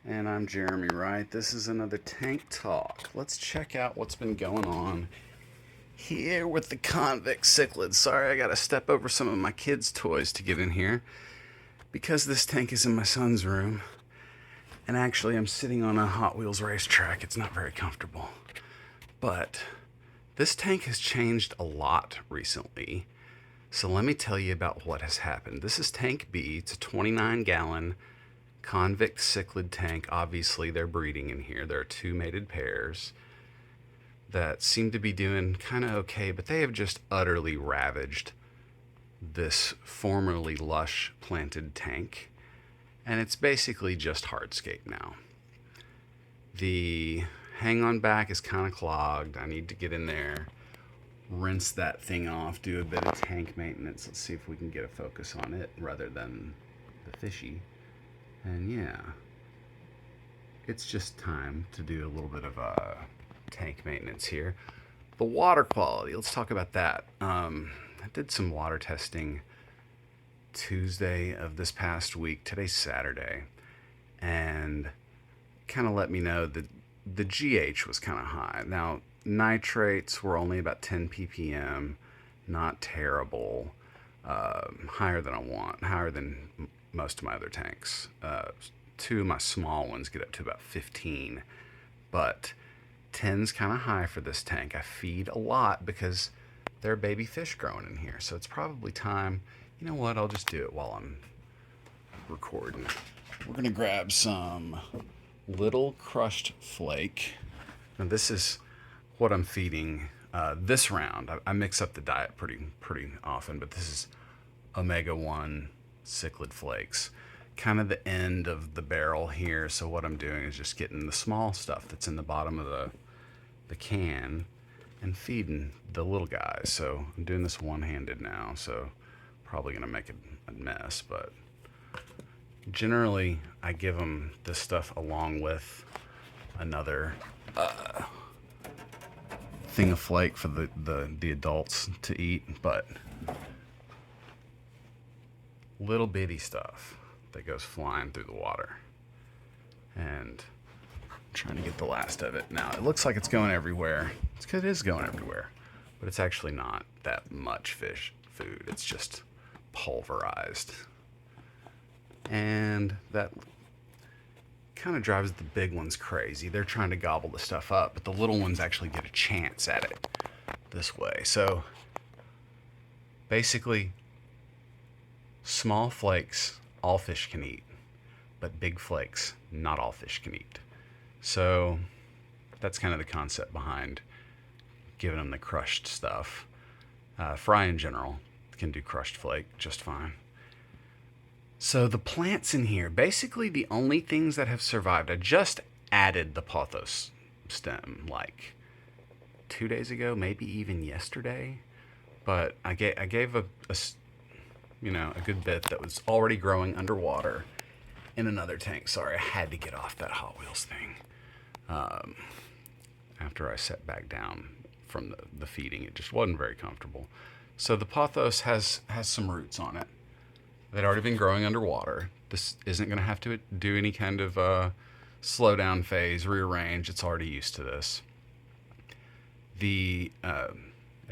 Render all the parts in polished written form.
And I'm Jeremy Wright. This is another Tank Talk. Let's check out what's been going on here with the Convict Cichlids. Sorry, I gotta step over some of my kids' toys to get in here because this tank is in my son's room. And actually, I'm sitting on a Hot Wheels racetrack. It's not very comfortable. But this tank has changed a lot recently. So let me tell you about what has happened. This is Tank B. It's a 29-gallon Convict Cichlid tank. Obviously, they're breeding in here. There are two mated pairs that seem to be doing kind of okay, but they have just utterly ravaged this formerly lush planted tank. And it's basically just hardscape now. The hang-on back is kind of clogged. I need to get in there, rinse that thing off, do a bit of tank maintenance. Let's see if we can get a focus on it rather than the fishy. And yeah, it's just time to do a little bit of tank maintenance here. The water quality, let's talk about that. I did some water testing Tuesday of this past week. Today's Saturday, and kind of let me know that the GH was kind of high. Now, nitrates were only about 10 ppm, not terrible. Higher than I want, higher than most of my other tanks. Two of my small ones get up to about 15, but 10's kind of high for this tank. I feed a lot because there are baby fish growing in here, so it's probably time. You know what? I'll just do it while I'm recording. We're gonna grab some Little Crushed Flake. Now this is what I'm feeding this round. I mix up the diet pretty often, but this is omega-1 cichlid flakes, kind of the end of the barrel here. So what I'm doing is just getting the small stuff that's in the bottom of the can and feeding the little guys. So I'm doing this one-handed now, so probably gonna make a mess, but generally I give them this stuff along with another thing of flake for the adults to eat, but little bitty stuff that goes flying through the water. And I'm trying to get the last of it. Now, it looks like it's going everywhere. It is going everywhere, but it's actually not that much fish food. It's just pulverized. And that kind of drives the big ones crazy. They're trying to gobble the stuff up, but the little ones actually get a chance at it this way. So basically, small flakes, all fish can eat, but big flakes, not all fish can eat. So that's kind of the concept behind giving them the crushed stuff. Fry in general can do crushed flake just fine. So the plants in here, basically the only things that have survived, I just added the pothos stem like 2 days ago, maybe even yesterday, but I gave a good bit that was already growing underwater in another tank. Sorry, I had to get off that Hot Wheels thing. After I sat back down from the feeding, it just wasn't very comfortable. So the pothos has some roots on it. They'd already been growing underwater. This isn't going to have to do any kind of slow down phase, rearrange. It's already used to this. It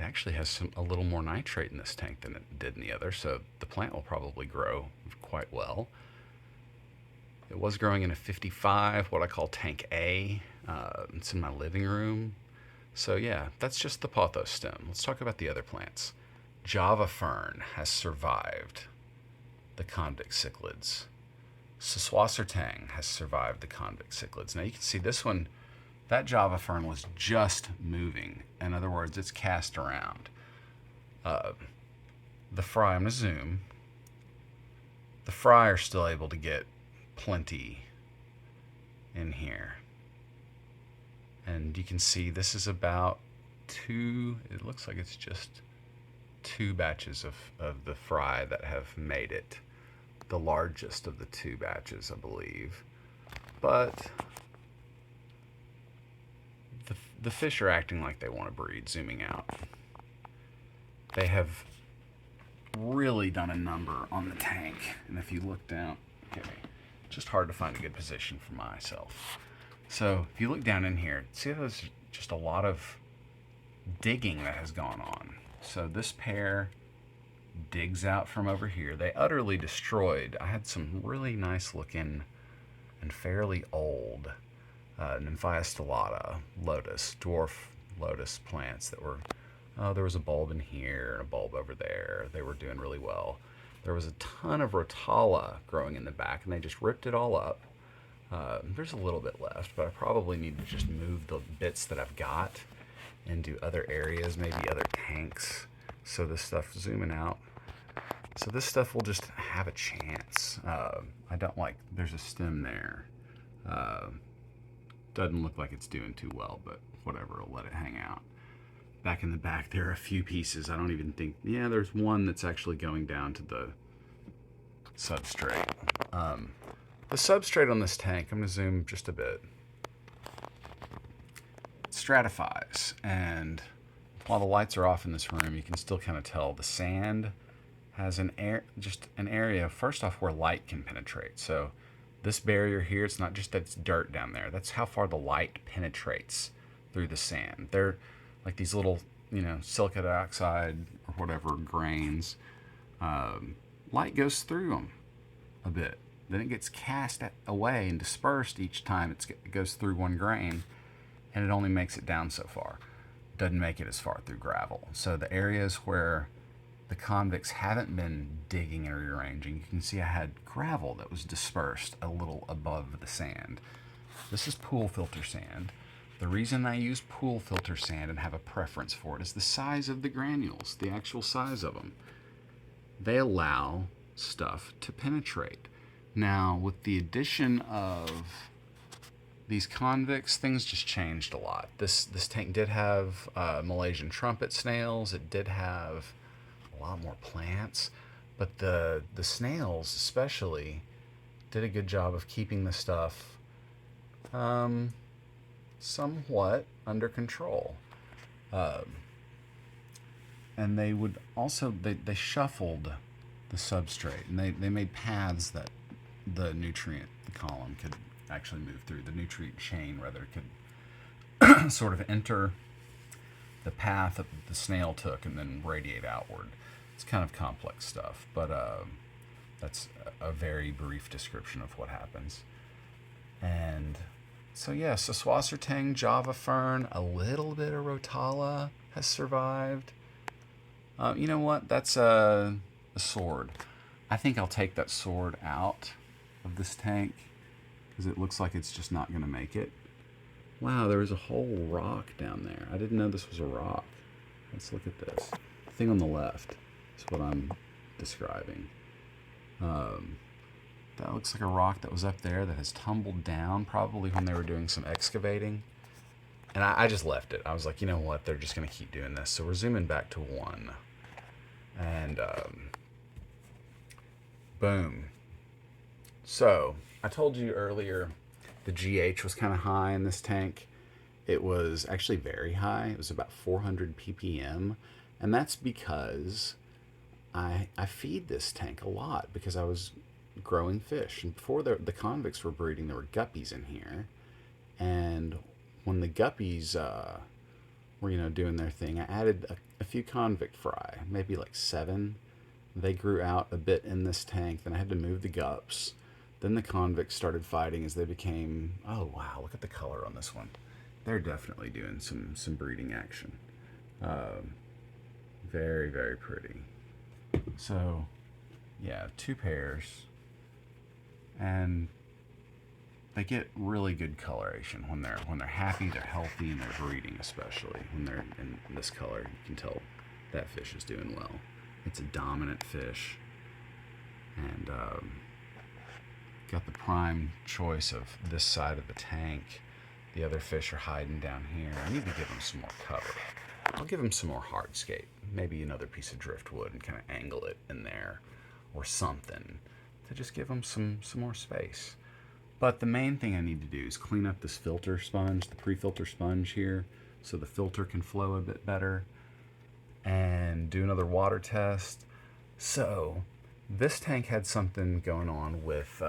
actually has a little more nitrate in this tank than it did in the other, so the plant will probably grow quite well. It was growing in a 55, what I call tank A. It's in my living room. So yeah, that's just the pothos stem. Let's talk about the other plants. Java fern has survived the convict cichlids. Siswasertang has survived the convict cichlids. Now you can see this one, that Java fern was just moving. In other words, it's cast around. The fry, I'm going to zoom. The fry are still able to get plenty in here. And you can see this is about it looks like it's just 2 batches of the fry that have made it. The largest of the 2 batches, I believe. But the fish are acting like they want to breed, zooming out. They have really done a number on the tank. And if you look down, okay, just hard to find a good position for myself. So if you look down in here, see how there's just a lot of digging that has gone on. So this pair digs out from over here. They utterly destroyed. I had some really nice looking and fairly old Nymphaea stellata lotus, dwarf lotus plants that were, there was a bulb in here and a bulb over there. They were doing really well. There was a ton of Rotala growing in the back, and they just ripped it all up. There's a little bit left, but I probably need to just move the bits that I've got into other areas, maybe other tanks. So this stuff, zooming out, so this stuff will just have a chance. I don't like, there's a stem there. Doesn't look like it's doing too well, but whatever, I'll let it hang out. Back in the back, there are a few pieces. I don't even think, yeah, there's one that's actually going down to the substrate. The substrate on this tank, I'm gonna zoom just a bit, stratifies, and while the lights are off in this room, you can still kind of tell the sand has an area, first off, where light can penetrate. So this barrier here, it's not just that it's dirt down there, that's how far the light penetrates through the sand. They're like these little, silica dioxide or whatever grains. Light goes through them a bit. Then it gets cast away and dispersed each time it goes through one grain, and it only makes it down so far. Doesn't make it as far through gravel. So the areas where the convicts haven't been digging and rearranging, you can see I had gravel that was dispersed a little above the sand. This is pool filter sand. The reason I use pool filter sand and have a preference for it is the size of the granules, the actual size of them. They allow stuff to penetrate. Now, with the addition of these convicts, things just changed a lot. This tank did have Malaysian trumpet snails. It did have a lot more plants, but the snails especially did a good job of keeping the stuff somewhat under control. And they would also, they shuffled the substrate, and they made paths that the nutrient column could actually move through, the nutrient chain rather, could sort of enter the path that the snail took and then radiate outward. It's kind of complex stuff, but that's a very brief description of what happens. And so yes, the Swassertang, Java fern, a little bit of Rotala has survived. You know what? That's a sword. I think I'll take that sword out of this tank because it looks like it's just not going to make it. Wow, there was a whole rock down there. I didn't know this was a rock. Let's look at this. The thing on the left is what I'm describing. That looks like a rock that was up there that has tumbled down probably when they were doing some excavating. And I just left it. I was like, you know what? They're just going to keep doing this. So we're zooming back to 1. And boom. So I told you earlier the GH was kind of high in this tank. It was actually very high. It was about 400 ppm. And that's because I feed this tank a lot because I was growing fish. And before the convicts were breeding, there were guppies in here. And when the guppies were doing their thing, I added a few convict fry, maybe like 7. They grew out a bit in this tank. Then I had to move the gups. Then the convicts started fighting as they became, oh wow, look at the color on this one. They're definitely doing some breeding action. Very, very pretty. So yeah, 2 pairs, and they get really good coloration when they're happy, they're healthy, and they're breeding. Especially when they're in this color, you can tell that fish is doing well. It's a dominant fish, and got the prime choice of this side of the tank. The other fish are hiding down here. I need to give them some more cover. I'll give them some more hardscape, maybe another piece of driftwood, and kind of angle it in there or something to just give them some more space. But the main thing I need to do is clean up this filter sponge, the pre-filter sponge here, so the filter can flow a bit better, and do another water test. So this tank had something going on with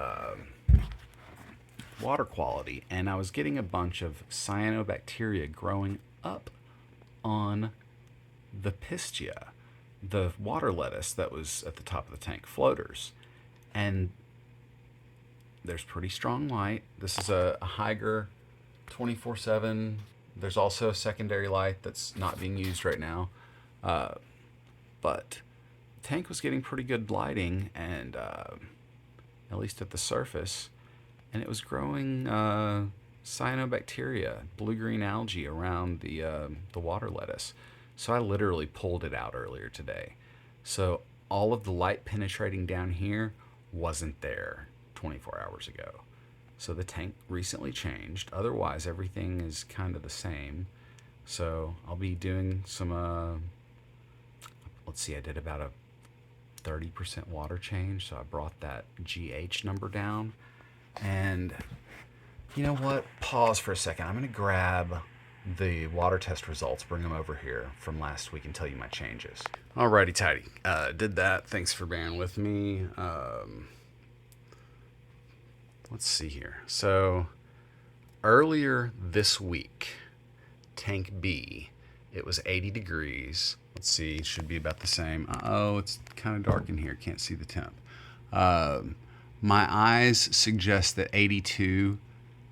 water quality, and I was getting a bunch of cyanobacteria growing up on the pistia, the water lettuce that was at the top of the tank, floaters. And there's pretty strong light. This is a Haiger 24/7. There's also a secondary light that's not being used right now. But the tank was getting pretty good lighting, and at least at the surface, and it was growing cyanobacteria, blue-green algae around the water lettuce. So I literally pulled it out earlier today. So all of the light penetrating down here wasn't there 24 hours ago. So the tank recently changed. Otherwise, everything is kind of the same. So I'll be doing some, let's see, I did about a 30% water change. So I brought that GH number down. And you know what? Pause for a second. I'm going to grab the water test results, bring them over here from last week, and tell you my changes. Alrighty, tidy. Did that. Thanks for bearing with me. Let's see here. So earlier this week, tank B, it was 80 degrees. Let's see, it should be about the same. Oh, it's kind of dark in here. Can't see the temp. My eyes suggest that 82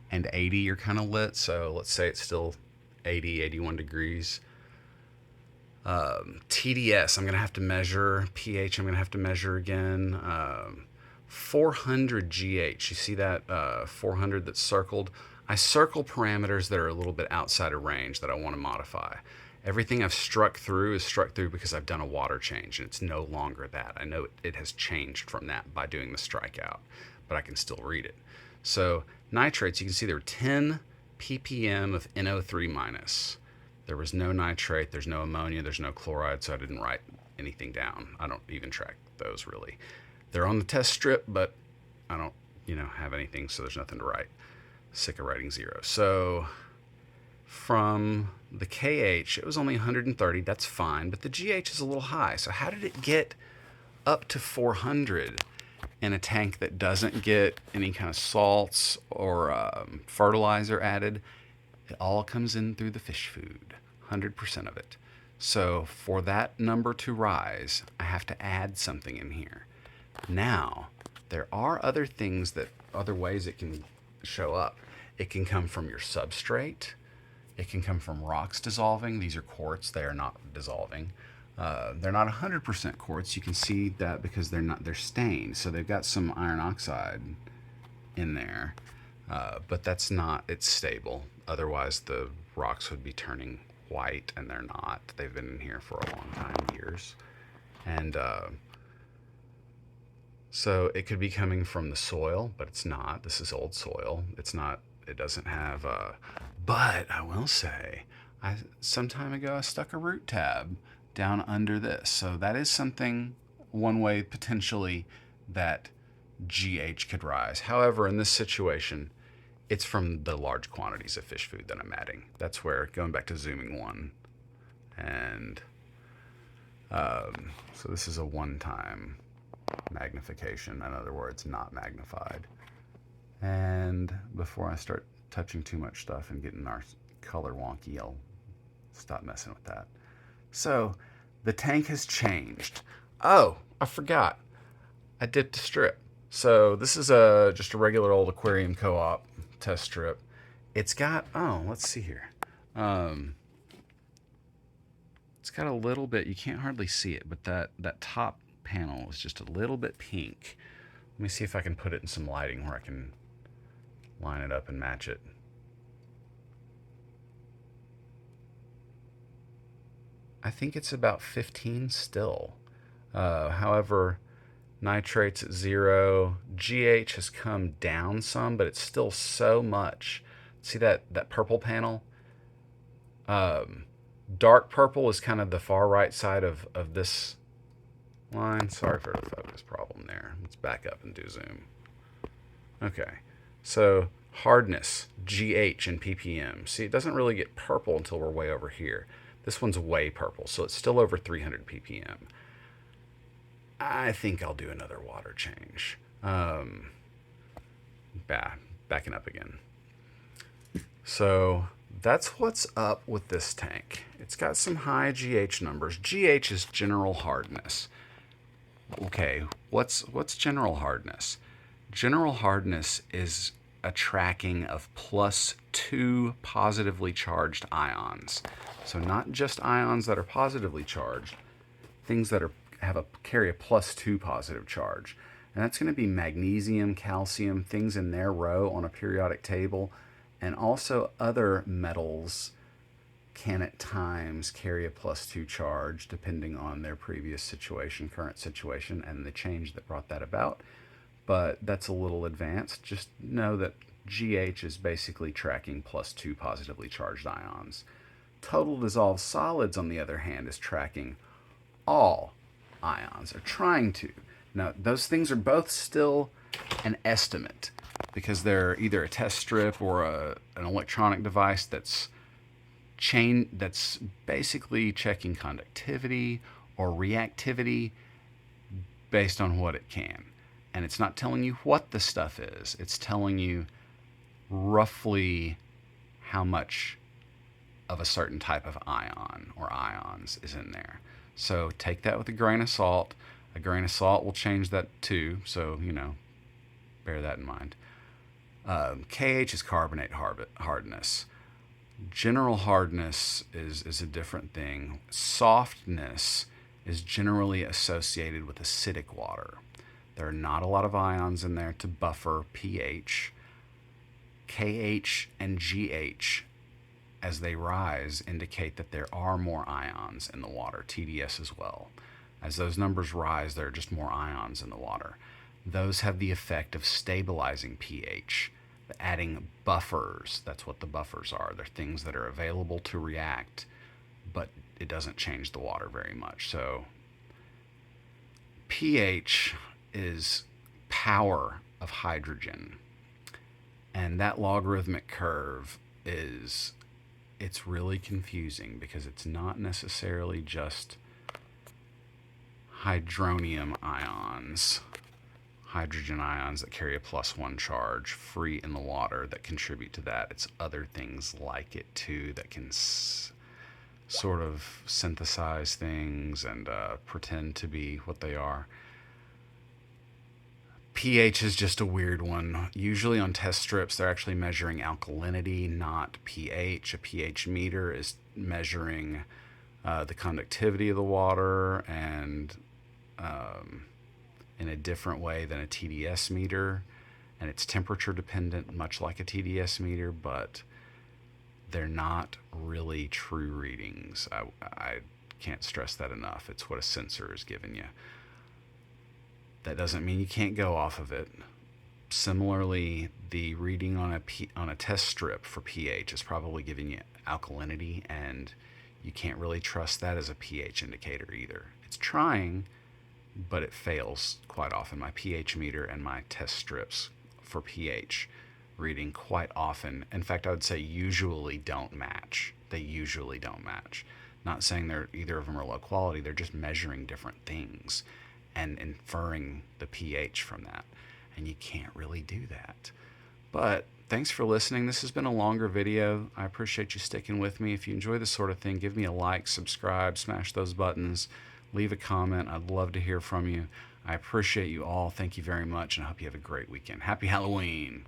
and 80 are kind of lit. So let's say it's still 80, 81 degrees. TDS, I'm going to have to measure. pH, I'm going to have to measure again. 400 GH, you see that 400 that's circled? I circle parameters that are a little bit outside of range that I want to modify. Everything I've struck through is struck through because I've done a water change, and it's no longer that. I know it has changed from that by doing the strikeout, but I can still read it. So nitrates, you can see there were 10 ppm of NO3 minus. There was no nitrate, there's no ammonia, there's no chloride, so I didn't write anything down. I don't even track those really. They're on the test strip, but I don't, have anything, so there's nothing to write. Sick of writing zero. So from the KH, it was only 130. That's fine, but the GH is a little high. So how did it get up to 400 in a tank that doesn't get any kind of salts or fertilizer added? It all comes in through the fish food, 100% of it. So for that number to rise, I have to add something in here. Now, there are other ways it can show up. It can come from your substrate. It can come from rocks dissolving. These are quartz. They are not dissolving. They're not 100% quartz. You can see that because they're stained. So they've got some iron oxide in there. But that's not, it's stable. Otherwise, the rocks would be turning white, and they're not. They've been in here for a long time, years. And so it could be coming from the soil, but it's not. This is old soil. It's not, it doesn't have, but I will say, some time ago, I stuck a root tab down under this. So that is something, one way potentially that GH could rise. However, in this situation, it's from the large quantities of fish food that I'm adding. That's where, going back to zooming one, and so this is a one-time magnification. In other words, not magnified. And before I start touching too much stuff and getting our color wonky, I'll stop messing with that. So the tank has changed. Oh, I forgot. I dipped a strip. So this is just a regular old aquarium co-op test strip. It's got, let's see here. It's got a little bit, you can't hardly see it, but that top panel is just a little bit pink. Let me see if I can put it in some lighting where I can line it up and match it. I think it's about 15 still. However, nitrates at 0. GH has come down some, but it's still so much. See that purple panel? Dark purple is kind of the far right side of this line. Sorry for the focus problem there. Let's back up and do zoom. Okay, so hardness, GH and ppm. See, it doesn't really get purple until we're way over here. This one's way purple, so it's still over 300 ppm. I think I'll do another water change. backing up again. So that's what's up with this tank. It's got some high GH numbers. GH is general hardness. Okay, what's general hardness? General hardness is a tracking of +2 positively charged ions. So not just ions that are positively charged, things that carry a +2 positive charge. And that's going to be magnesium, calcium, things in their row on a periodic table, and also other metals can at times carry a +2 charge depending on their previous situation, current situation, and the change that brought that about. But that's a little advanced. Just know that GH is basically tracking +2 positively charged ions. Total dissolved solids, on the other hand, is tracking all ions, or trying to. Now, those things are both still an estimate because they're either a test strip or an electronic device that's basically checking conductivity or reactivity based on what it can. And it's not telling you what the stuff is. It's telling you roughly how much of a certain type of ion or ions is in there. So take that with a grain of salt. A grain of salt will change that too. So, bear that in mind. KH is carbonate hardness. General hardness is a different thing. Softness is generally associated with acidic water. There are not a lot of ions in there to buffer pH. KH and GH, as they rise, indicate that there are more ions in the water, TDS as well. As those numbers rise, there are just more ions in the water. Those have the effect of stabilizing pH, adding buffers. That's what the buffers are. They're things that are available to react, but it doesn't change the water very much. So pH is power of hydrogen, and that logarithmic curve it's really confusing because it's not necessarily just hydronium ions, hydrogen ions that carry a +1 charge free in the water that contribute to that. It's other things like it too that can sort of synthesize things and pretend to be what they are. pH is just a weird one. Usually on test strips, they're actually measuring alkalinity, not pH. A pH meter is measuring the conductivity of the water and in a different way than a TDS meter. And it's temperature dependent, much like a TDS meter, but they're not really true readings. I can't stress that enough. It's what a sensor is giving you. That doesn't mean you can't go off of it. Similarly, the reading on a test strip for pH is probably giving you alkalinity, and you can't really trust that as a pH indicator either. It's trying, but it fails quite often. My pH meter and my test strips for pH reading quite often, in fact, I would say usually don't match. They usually don't match. Not saying either of them are low quality, they're just measuring different things and inferring the pH from that. And you can't really do that. But thanks for listening. This has been a longer video. I appreciate you sticking with me. If you enjoy this sort of thing, give me a like, subscribe, smash those buttons, leave a comment. I'd love to hear from you. I appreciate you all. Thank you very much, and I hope you have a great weekend. Happy Halloween.